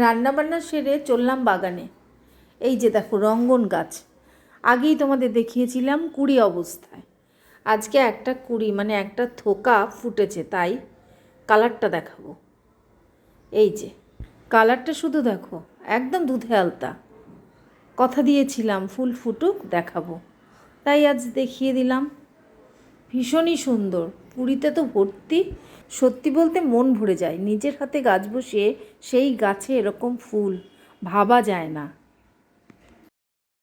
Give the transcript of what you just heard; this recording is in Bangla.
রান্নাবান্না সেরে চললাম বাগানে। এই যে দেখো রঙ্গন গাছ, আগেই তোমাদের দেখিয়েছিলাম কুড়ি অবস্থায়। আজকে একটা কুড়ি মানে একটা থোকা ফুটেছে, তাই কালারটা দেখাবো। এই যে কালারটা শুধু দেখো, একদম দুধে আলতা। কথা দিয়েছিলাম ফুল ফুটুক দেখাবো, তাই আজ দেখিয়ে দিলাম। ভীষণই সুন্দর, কুড়িতে তো ভর্তি। সত্যি বলতে মন ভরে যায়, নিজের হাতে গাছ বসিয়ে সেই গাছে এরকম ফুল ভাবা যায় না।